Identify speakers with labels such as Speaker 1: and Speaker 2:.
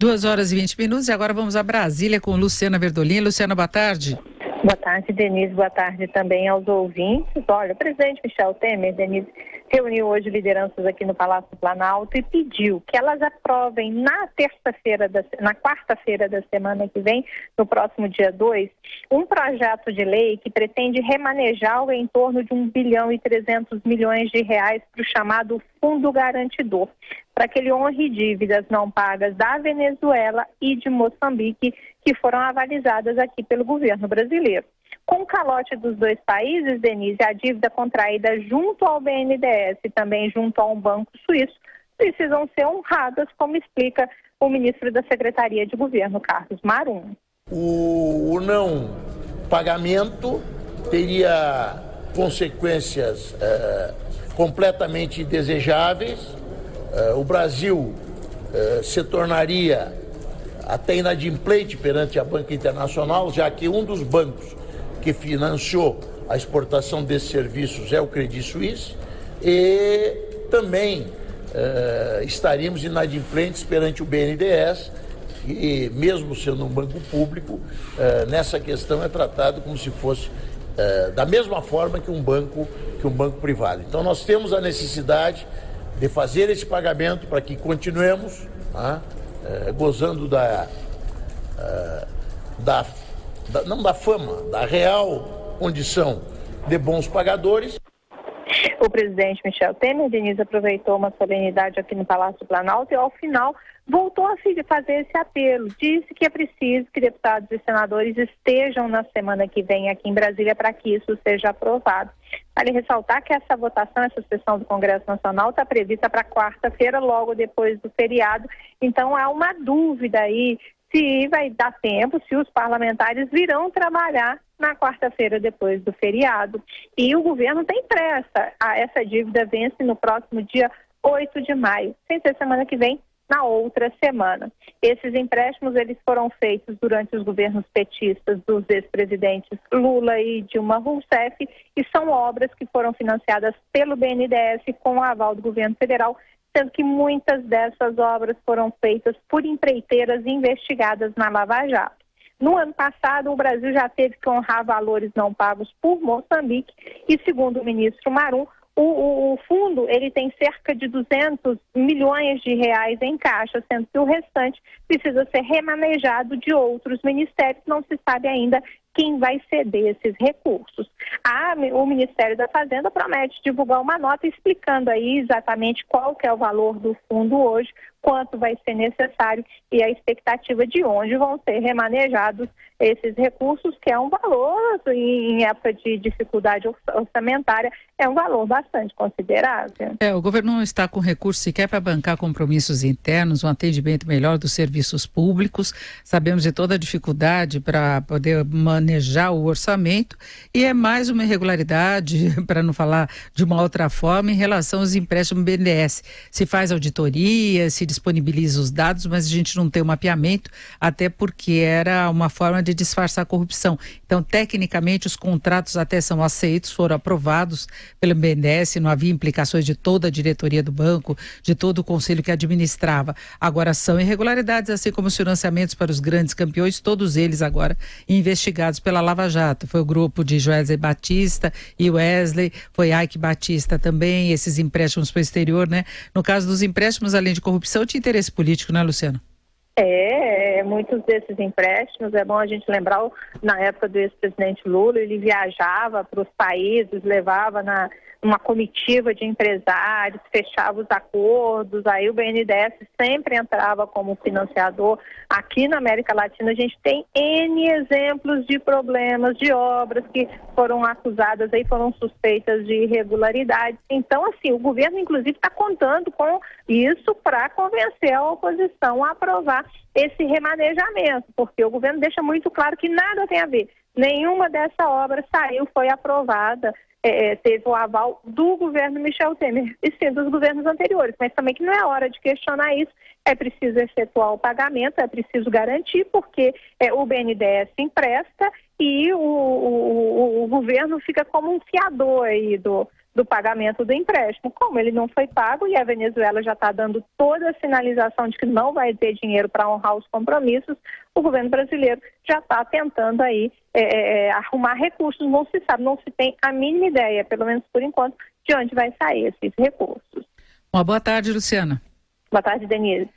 Speaker 1: 2h20 e agora vamos a Brasília com Luciana Verdolin. Luciana, boa tarde.
Speaker 2: Boa tarde, Denise. Boa tarde também aos ouvintes. Olha, o presidente Michel Temer, Denise, reuniu hoje lideranças aqui no Palácio do Planalto e pediu que elas aprovem na quarta-feira da semana que vem, no próximo dia 2, um projeto de lei que pretende remanejar o em torno de 1,3 bilhão de reais para o chamado Fundo Garantidor, para que ele honre dívidas não pagas da Venezuela e de Moçambique, que foram avalizadas aqui pelo governo brasileiro. Com o calote dos dois países, Denise, a dívida contraída junto ao BNDES e também junto a um banco suíço precisam ser honradas, como explica o ministro da Secretaria de Governo, Carlos Marum.
Speaker 3: O não pagamento teria consequências completamente indesejáveis. O Brasil se tornaria até inadimplente perante a banca internacional, já que um dos bancos que financiou a exportação desses serviços é o Credit Suisse, e também estaríamos inadimplentes perante o BNDES, e mesmo sendo um banco público, nessa questão é tratado como se fosse da mesma forma que um banco privado. Então nós temos a necessidade de fazer esse pagamento para que continuemos gozando não da fama, da real condição de bons pagadores.
Speaker 2: O presidente Michel Temer, Denise, aproveitou uma solenidade aqui no Palácio do Planalto e, ao final, voltou a fazer esse apelo. Disse que é preciso que deputados e senadores estejam na semana que vem aqui em Brasília para que isso seja aprovado. Vale ressaltar que essa votação, essa sessão do Congresso Nacional está prevista para quarta-feira, logo depois do feriado. Então, há uma dúvida aí se vai dar tempo, se os parlamentares virão trabalhar na quarta-feira depois do feriado. E o governo tem pressa. Essa dívida vence no próximo dia 8 de maio, sem ser semana que vem, na outra semana. Esses empréstimos eles foram feitos durante os governos petistas dos ex-presidentes Lula e Dilma Rousseff e são obras que foram financiadas pelo BNDES com o aval do governo federal, sendo que muitas dessas obras foram feitas por empreiteiras investigadas na Lava Jato. No ano passado, o Brasil já teve que honrar valores não pagos por Moçambique e, segundo o ministro Marum, o fundo ele tem cerca de 200 milhões de reais em caixa, sendo que o restante precisa ser remanejado de outros ministérios. Não se sabe ainda quem vai ceder esses recursos. O Ministério da Fazenda promete divulgar uma nota explicando aí exatamente qual que é o valor do fundo hoje, quanto vai ser necessário e a expectativa de onde vão ser remanejados esses recursos, que é um valor, em época de dificuldade orçamentária, é um valor bastante considerável.
Speaker 1: O governo não está com recurso sequer para bancar compromissos internos, um atendimento melhor dos serviços públicos. Sabemos de toda a dificuldade para poder manejar o orçamento e é mais uma irregularidade, para não falar de uma outra forma, em relação aos empréstimos BNDES. Se faz auditoria, se disponibiliza os dados, mas a gente não tem um mapeamento, até porque era uma forma de disfarçar a corrupção. Então, tecnicamente, os contratos até são aceitos, foram aprovados pelo BNDES, não havia implicações de toda a diretoria do banco, de todo o conselho que administrava. Agora, são irregularidades, assim como os financiamentos para os grandes campeões, todos eles agora investigados pela Lava Jato. Foi o grupo de Joesley Batista e Wesley, foi Ike Batista também, esses empréstimos para o exterior, né? No caso dos empréstimos, além de corrupção, tinha interesse político, né, Luciano?
Speaker 2: Muitos desses empréstimos, é bom a gente lembrar, na época do ex-presidente Lula, ele viajava para os países, levava uma comitiva de empresários, fechava os acordos, aí o BNDES sempre entrava como financiador. Aqui na América Latina a gente tem N exemplos de problemas, de obras que foram acusadas, aí foram suspeitas de irregularidades. Então, assim, o governo inclusive está contando com isso para convencer a oposição a aprovar esse remanejamento, porque o governo deixa muito claro que nada tem a ver. Nenhuma dessa obra foi aprovada, teve o aval do governo Michel Temer, e sim dos governos anteriores, mas também que não é hora de questionar isso, é preciso efetuar o pagamento, é preciso garantir, porque o BNDES empresta e o governo fica como um fiador aí do pagamento do empréstimo. Como ele não foi pago e a Venezuela já está dando toda a sinalização de que não vai ter dinheiro para honrar os compromissos, o governo brasileiro já está tentando aí arrumar recursos. Não se sabe, não se tem a mínima ideia, pelo menos por enquanto, de onde vai sair esses recursos.
Speaker 1: Uma boa tarde, Luciana.
Speaker 2: Boa tarde, Denise.